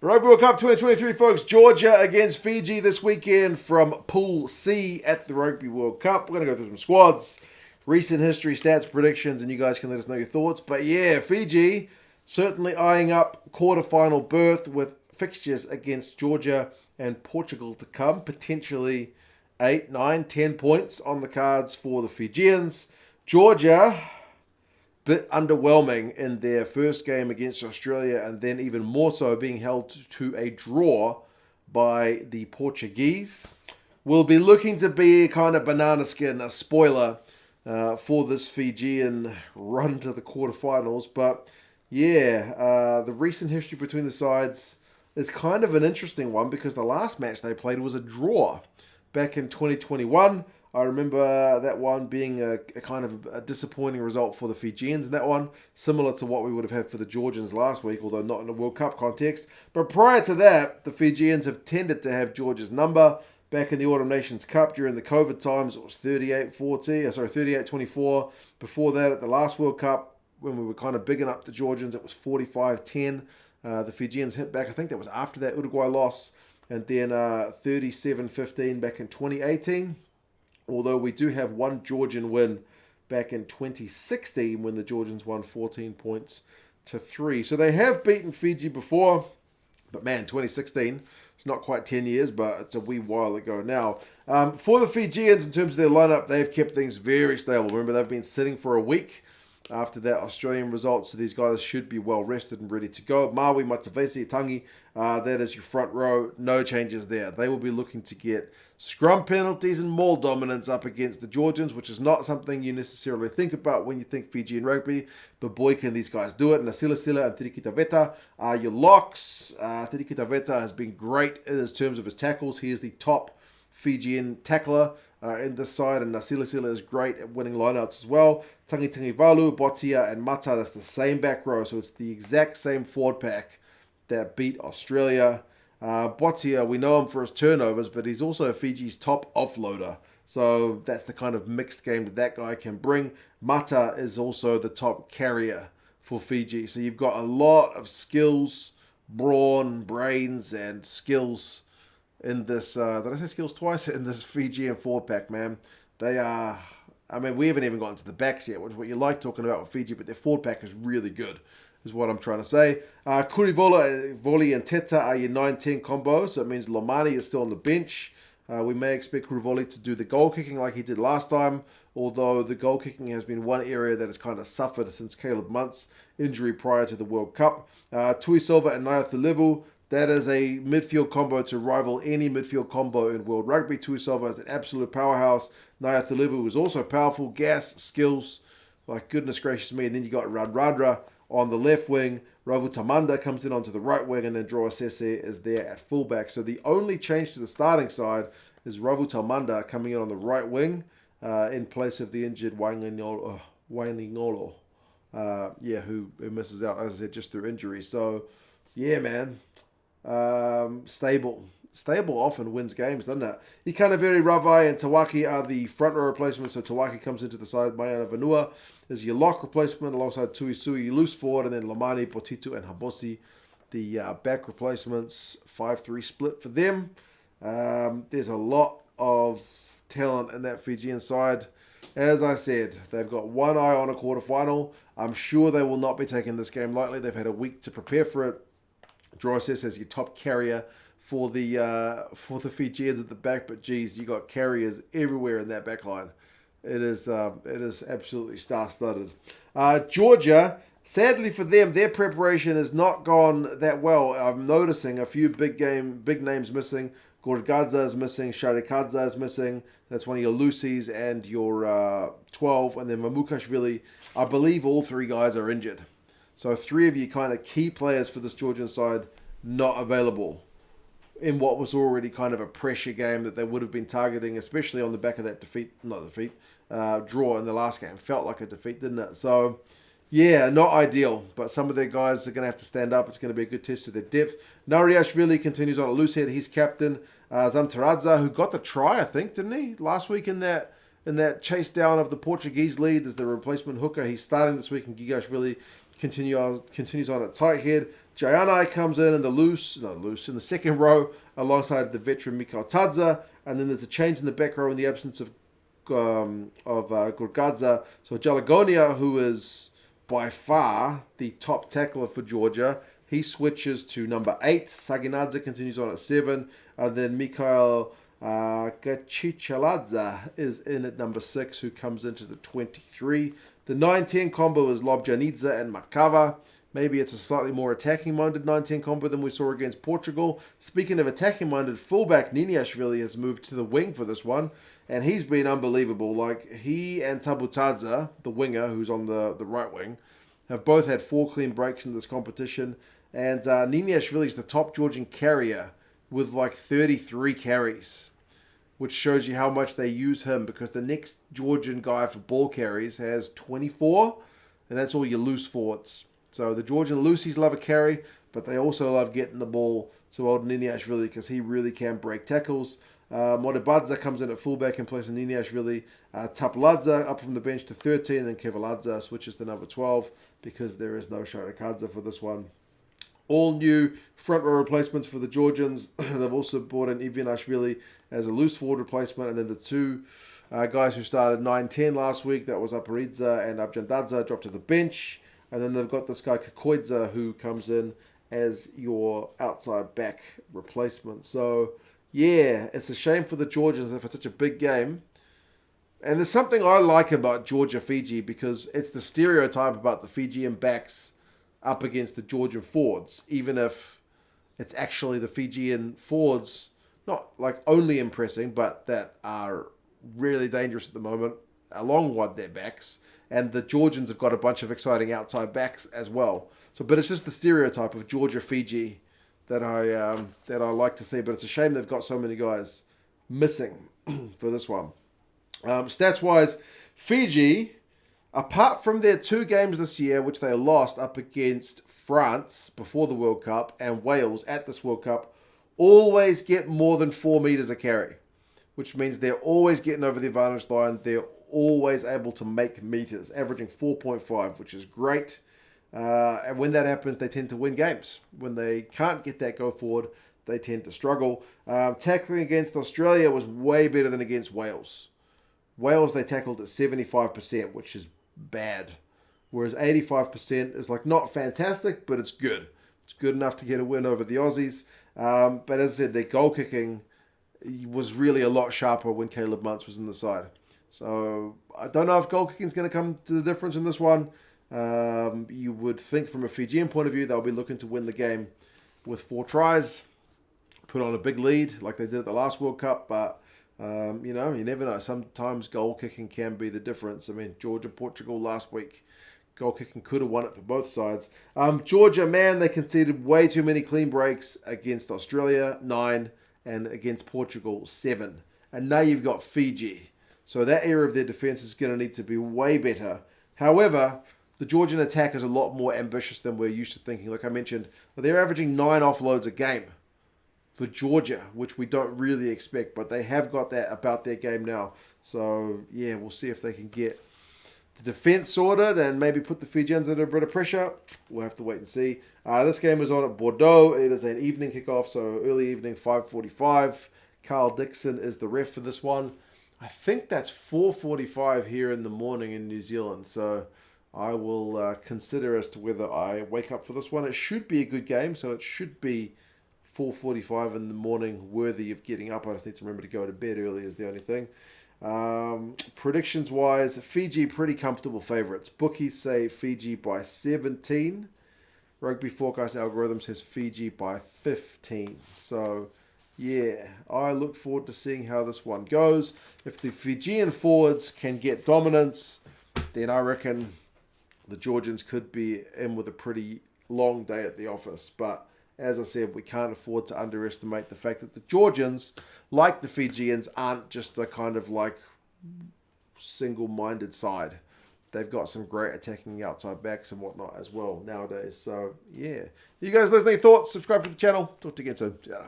Rugby World Cup 2023, folks. Georgia against Fiji this weekend from Pool C at the Rugby World Cup. We're going to go through some squads, recent history, stats, predictions, and you guys can let us know your thoughts. But yeah, Fiji certainly eyeing up quarterfinal berth with fixtures against Georgia and Portugal to come. Potentially 8, 9, 10 points on the cards for the Fijians. Georgia, bit underwhelming in their first game against Australia, and then even more so being held to a draw by the Portuguese. We'll be looking to be kind of banana skin, a spoiler for this Fijian run to the quarterfinals. But yeah, the recent history between the sides is kind of an interesting one because the last match they played was a draw back in 2021. I remember that one being a kind of a disappointing result for the Fijians in that one, similar to what we would have had for the Georgians last week, although not in a World Cup context. But prior to that, the Fijians have tended to have Georgia's number. Back in the Autumn Nations Cup during the COVID times, it was 38-24. Before that, at the last World Cup, when we were kind of bigging up the Georgians, it was 45-10. The Fijians hit back. I think that was after that Uruguay loss. And then 37-15 back in 2018. Although we do have one Georgian win back in 2016 when the Georgians won 14 points to 3. So they have beaten Fiji before, but man, 2016, it's not quite 10 years, but it's a wee while ago now. For the Fijians, in terms of their lineup, they've kept things very stable. Remember, they've been sitting for a week after that Australian result, so these guys should be well rested and ready to go. Mawi, Matavesi, Tagi, that is your front row. No changes there. They will be looking to get scrum penalties and maul dominance up against the Georgians, which is not something you necessarily think about when you think Fijian rugby, but boy, can these guys do it. Nasilasila and Cirikidaveta are your locks. Cirikidaveta has been great in terms of his tackles. He is the top Fijian tackler in this side, and Nasilasila is great at winning lineouts as well. Tagitagivalu, Botia, and Mata, that's the same back row, so it's the exact same forward pack that beat Australia. Botia, we know him for his turnovers, but he's also Fiji's top offloader. So that's the kind of mixed game that guy can bring. Mata is also the top carrier for Fiji. So you've got a lot of skills, brawn, brains, and skills in this. Did I say skills twice? In this Fijian forward pack, man. They are... I mean, we haven't even gotten to the backs yet, which is what you like talking about with Fiji, but their forward pack is really good, is what I'm trying to say. Kuruvoli and Teta are your 9-10 combo, so it means Levani is still on the bench. We may expect Kuruvoli to do the goal kicking like he did last time, although the goal kicking has been one area that has kind of suffered since Caleb Munt's injury prior to the World Cup. Tuisova and Nayacalevu, that is a midfield combo to rival any midfield combo in World Rugby. Tuisova is an absolute powerhouse. Nayacalevu is also powerful, gas, skills, like goodness gracious me. And then you got Radradra on the left wing. Ravutaumada comes in onto the right wing, and then Droasese is there at fullback. So the only change to the starting side is Ravutaumada coming in on the right wing in place of the injured Wainingolo. Who misses out, as I said, just through injury. So, yeah, man. Stable often wins games, doesn't it? Ikanivere, Ravai, and Tawaki are the front row replacements. So Tawaki comes into the side. Mayana Vanua is your lock replacement alongside Tuisui, loose forward, and then Lamani, Potitu, and Habosi, the back replacements. 5-3 split for them. There's a lot of talent in that Fijian side. As I said, they've got one eye on a quarterfinal. I'm sure they will not be taking this game lightly. They've had a week to prepare for it. Droasese as your top carrier for the Fijians at the back, but geez, you got carriers everywhere in that back line. It is absolutely star-studded. Georgia, sadly for them, their preparation has not gone that well. I'm noticing a few big names missing. Gorgadze is missing. Cirikidaveta is missing. That's one of your Lucy's and your 12. And then Mamukashvili, I believe all three guys are injured. So 3 of you kind of key players for this Georgian side not available in what was already kind of a pressure game that they would have been targeting, especially on the back of that draw in the last game. Felt like a defeat, didn't it? So, yeah, not ideal, but some of their guys are going to have to stand up. It's going to be a good test of their depth. Nariashvili continues on a loose head. He's captain. Zamtaradza, who got the try, I think, didn't he? Last week in that chase down of the Portuguese lead as the replacement hooker. He's starting this week, and Gigashvili continues on at tight head. Jayanai comes in the in the second row alongside the veteran Mikhail Tadza, and then there's a change in the back row in the absence of Gurgadza. So Jalagonia, who is by far the top tackler for Georgia, he switches to number 8. Saginadze continues on at 7, and then Mikhail Gachichaladze is in at number 6, who comes into the 23. The 9-10 combo is Lobjanidze and Makava. Maybe it's a slightly more attacking-minded 9-10 combo than we saw against Portugal. Speaking of attacking-minded, fullback Niniashvili has moved to the wing for this one, and he's been unbelievable. Like, he and Tabutadze, the winger, who's on the right wing, have both had 4 clean breaks in this competition, and Niniashvili is the top Georgian carrier with like 33 carries, which shows you how much they use him, because the next Georgian guy for ball carries has 24, and that's all your loose forwards. So the Georgian loosies love a carry, but they also love getting the ball to old Niniashvili because he really can break tackles. Modibadze comes in at fullback in place of Niniashvili. Tapaladze up from the bench to 13, and Kevaladze switches to number 12 because there is no Shirakadze for this one. All new front row replacements for the Georgians. They've also brought in Ivinashvili as a loose forward replacement, and then the 2 guys who started 9-10 last week, that was Aparidze and Abjandadze, dropped to the bench. And then they've got this guy Kakoidze who comes in as your outside back replacement. So, yeah, it's a shame for the Georgians for such a big game. And there's something I like about Georgia-Fiji, because it's the stereotype about the Fijian backs up against the Georgian forwards, even if it's actually the Fijian forwards, not like only impressing, but that are really dangerous at the moment, along with their backs. And the Georgians have got a bunch of exciting outside backs as well. So, but it's just the stereotype of Georgia-Fiji that I like to see. But it's a shame they've got so many guys missing for this one. Stats-wise, Fiji, apart from their 2 games this year, which they lost up against France before the World Cup and Wales at this World Cup, always get more than 4 meters a carry, which means they're always getting over the advantage line. They're always able to make meters, averaging 4.5, which is great. And when that happens, they tend to win games. When they can't get that go forward, they tend to struggle. Tackling against Australia was way better than against Wales. Wales, they tackled at 75%, which is bad. Whereas 85% is like not fantastic, but it's good. It's good enough to get a win over the Aussies. But as I said, their goal kicking was really a lot sharper when Caleb Muntz was in the side. So I don't know if goal kicking is going to come to the difference in this one. You would think from a Fijian point of view, they'll be looking to win the game with 4 tries, put on a big lead like they did at the last World Cup. But, you never know. Sometimes goal kicking can be the difference. I mean, Georgia-Portugal last week, goal kicking could have won it for both sides. Georgia, man, they conceded way too many clean breaks against Australia, 9, and against Portugal, 7. And now you've got Fiji. So that area of their defense is going to need to be way better. However, the Georgian attack is a lot more ambitious than we're used to thinking. Like I mentioned, they're averaging 9 offloads a game for Georgia, which we don't really expect, but they have got that about their game now. So, yeah, we'll see if they can get the defense sorted and maybe put the Fijians under a bit of pressure. We'll have to wait and see. This game is on at Bordeaux. It is an evening kickoff, so early evening, 5:45. Carl Dixon is the ref for this one. I think that's 4:45 here in the morning in New Zealand. So I will consider as to whether I wake up for this one. It should be a good game, so it should be 4:45 in the morning worthy of getting up. I just need to remember to go to bed early is the only thing. Predictions-wise, Fiji pretty comfortable favourites. Bookies say Fiji by 17. Rugby Forecast Algorithm says Fiji by 15. So, yeah, I look forward to seeing how this one goes. If the Fijian forwards can get dominance, then I reckon the Georgians could be in with a pretty long day at the office. But as I said, we can't afford to underestimate the fact that the Georgians, like the Fijians, aren't just the kind of like single-minded side. They've got some great attacking outside backs and whatnot as well nowadays. So, yeah. You guys listening, thoughts? Subscribe to the channel. Talk to you again soon. See ya.